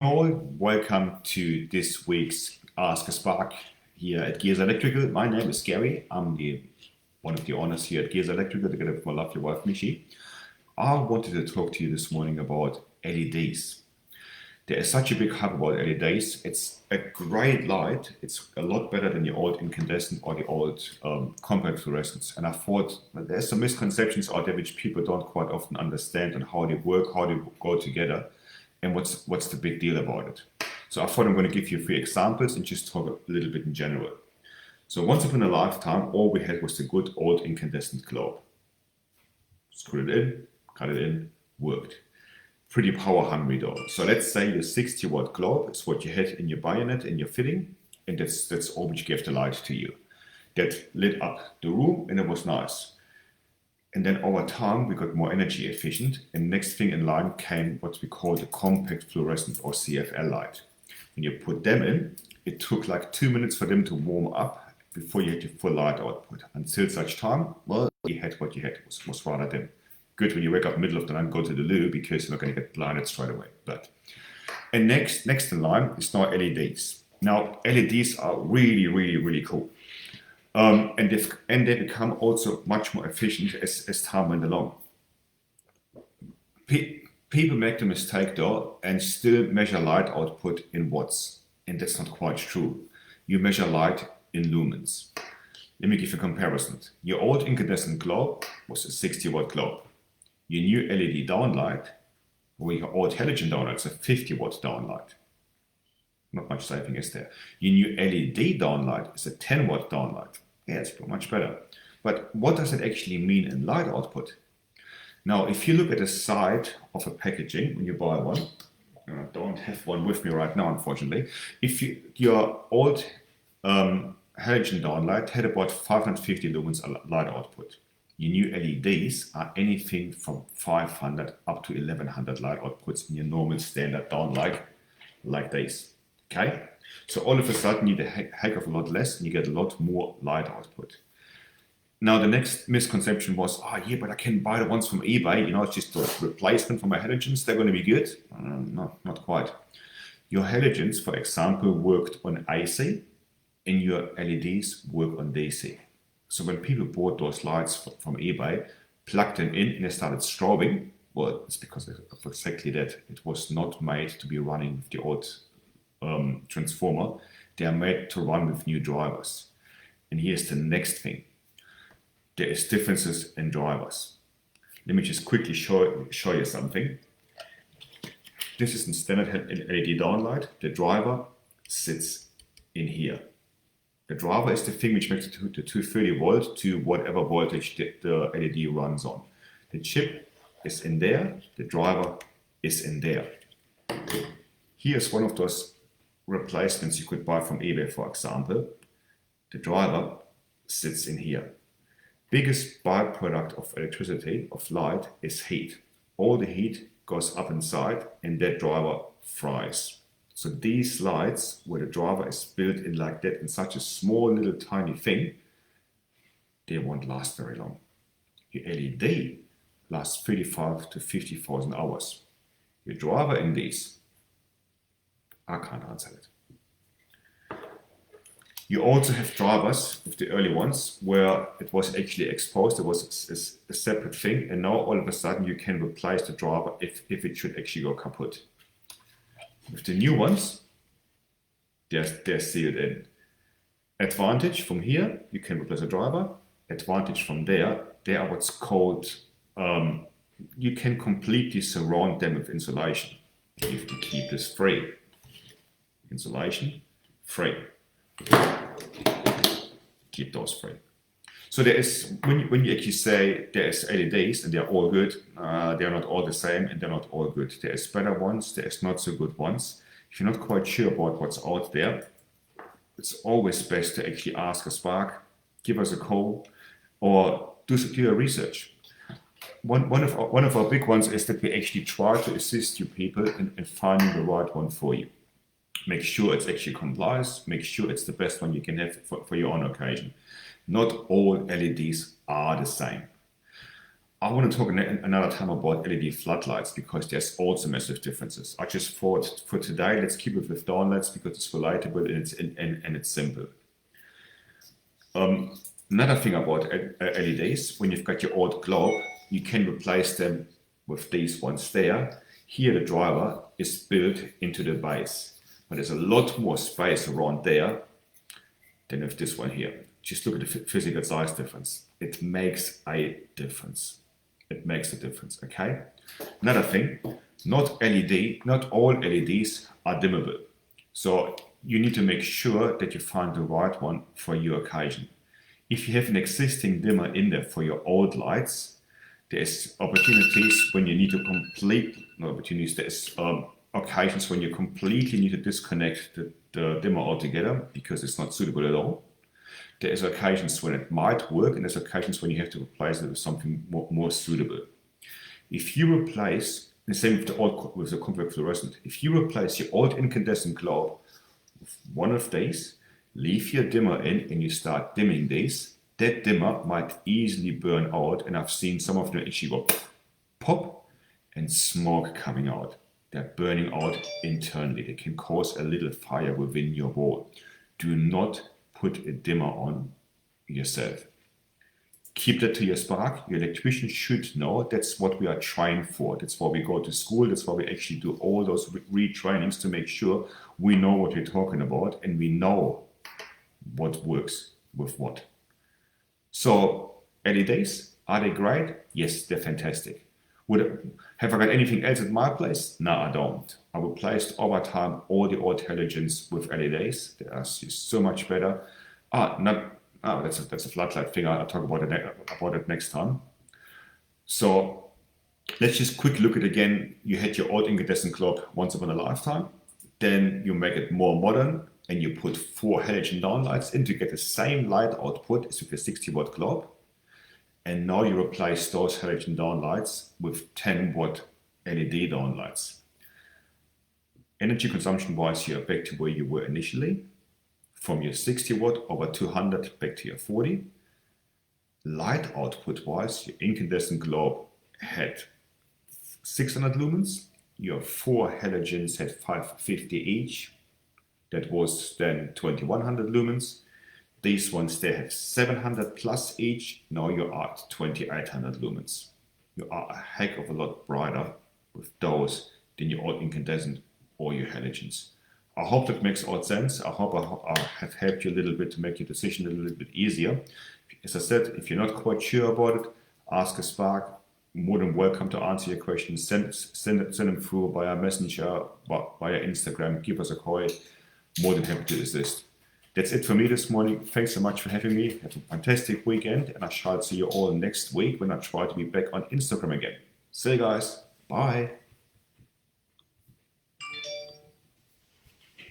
All, welcome to this week's Ask a Spark here at GESA Electrical. My name is Garry. I'm one of the owners here at GESA Electrical, together with my lovely wife Michi. I wanted to talk to you this morning about LEDs. There is such a big hype about LEDs. It's a great light. It's a lot better than the old incandescent or the old compact fluorescents. And I thought there's some misconceptions out there which people don't quite often understand on how they work, how they go together, and what's the big deal about it. So I thought I'm going to give you 3 examples and just talk a little bit in general. So once upon a lifetime, all we had was the good old incandescent globe. Screw it in, cut it in, worked. Pretty power hungry though. So let's say your 60-watt globe is what you had in your bayonet, in your fitting, and that's all which gave the light to you. That lit up the room and it was nice. And then over time, we got more energy efficient. And next thing in line came what we call the compact fluorescent or CFL light. When you put them in, it took like 2 minutes for them to warm up before you had your full light output. Until such time, well, you had what you had. It was rather dim. Good when you wake up middle of the night and go to the loo because you're not going to get blinded straight away. And next in line is now LEDs. Now, LEDs are really cool. And they become also much more efficient as time went along. People make the mistake though and still measure light output in watts, and that's not quite true. You measure light in lumens. Let me give you a comparison. Your old incandescent globe was a 60-watt globe. Your new LED downlight, or your old halogen downlight, is a 50-watt downlight. Not much saving is there. Your new LED downlight is a 10-watt downlight. Yeah, it's much better. But what does it actually mean in light output? Now, if you look at the side of a packaging when you buy one, I don't have one with me right now, unfortunately. If your old halogen downlight had about 550 lumens light output. Your new LEDs are anything from 500 up to 1100 light outputs in your normal standard downlight like this. Okay? So all of a sudden you need a heck of a lot less and you get a lot more light output. Now the next misconception was, yeah, but I can buy the ones from eBay, it's just a replacement for my halogens, they're going to be good. No, not quite. Your halogens, for example, worked on AC and your LEDs work on DC. So when people bought those lights from eBay, plugged them in and they started strobing, well, it's because of exactly that. It was not made to be running with the old transformer. They are made to run with new drivers. And here's the next thing. There is differences in drivers. Let me just quickly show you something. This is in standard LED downlight. The driver sits in here. The driver is the thing which makes it to 230 volt to whatever voltage the LED runs on. The chip is in there. The driver is in there. Here's one of those replacements you could buy from eBay, for example. The driver sits in here. Biggest byproduct of electricity, of light, is heat. All the heat goes up inside and that driver fries. So these lights, where the driver is built in like that, in such a small little tiny thing, they won't last very long. Your LED lasts 35 to 50,000 hours. Your driver in these, I can't answer it. You also have drivers with the early ones where it was actually exposed, it was a separate thing, and now all of a sudden you can replace the driver if it should actually go kaput. With the new ones, they're sealed in. Advantage from here, you can replace a driver. Advantage from there, they are what's called, you can completely surround them with insulation. You have to keep this free. Insulation, free. Keep those free. So there is, when you actually say there is LEDs and they're all good, they're not all the same and they're not all good. There is better ones, there is not so good ones. If you're not quite sure about what's out there, it's always best to actually ask a Spark, give us a call, or do your research. One of our big ones is that we actually try to assist you people in finding the right one for you. Make sure it's actually complies, make sure it's the best one you can have for your own occasion. Not all LEDs are the same. I want to talk another time about LED floodlights because there's also massive differences. I just thought for today, let's keep it with downlights because it's relatable and it's simple. Another thing about LEDs, when you've got your old globe, you can replace them with these ones there. Here the driver is built into the base, but there's a lot more space around there than with this one here. Just look at the physical size difference. It makes a difference. It makes a difference, okay? Another thing, not all LEDs are dimmable. So you need to make sure that you find the right one for your occasion. If you have an existing dimmer in there for your old lights, there's opportunities when you need to there's occasions when you completely need to disconnect the dimmer altogether because it's not suitable at all. There's occasions when it might work, and there's occasions when you have to replace it with something more suitable. If you replace, the same with the compact fluorescent, if you replace your old incandescent globe with one of these, leave your dimmer in and you start dimming these, that dimmer might easily burn out, and I've seen some of them actually go pop and smoke coming out. They're burning out internally. They can cause a little fire within your wall. Do not put a dimmer on yourself. Keep that to your spark. Your electrician should know that's what we are trying for. That's why we go to school. That's why we actually do all those retrainings to make sure we know what we're talking about and we know what works with what. So LEDs, are they great? Yes, they're fantastic. Have I got anything else at my place? No, I don't. I replaced over time all the old halogens with LEDs. They are just so much better. That's a floodlight thing. I'll talk about it next time. So let's just quick look at again. You had your old incandescent globe once upon a lifetime. Then you make it more modern and you put 4 halogen downlights in to get the same light output as with a 60-watt globe. And now you replace those halogen downlights with 10-watt LED downlights. Energy consumption wise, you're back to where you were initially. From your 60-watt over 200 back to your 40. Light output wise, your incandescent globe had 600 lumens. Your 4 halogens had 550 each. That was then 2100 lumens. These ones, they have 700 plus each. Now you are at 2800 lumens. You are a heck of a lot brighter with those than your old incandescent or your halogens. I hope that makes all sense. I hope I have helped you a little bit to make your decision a little bit easier. As I said, if you're not quite sure about it, ask a spark. More than welcome to answer your questions. Send them through via Messenger, via Instagram. Give us a call. More than happy to assist. That's it for me this morning. Thanks so much for having me. Have a fantastic weekend, and I shall see you all next week when I try to be back on Instagram again. See you guys. Bye.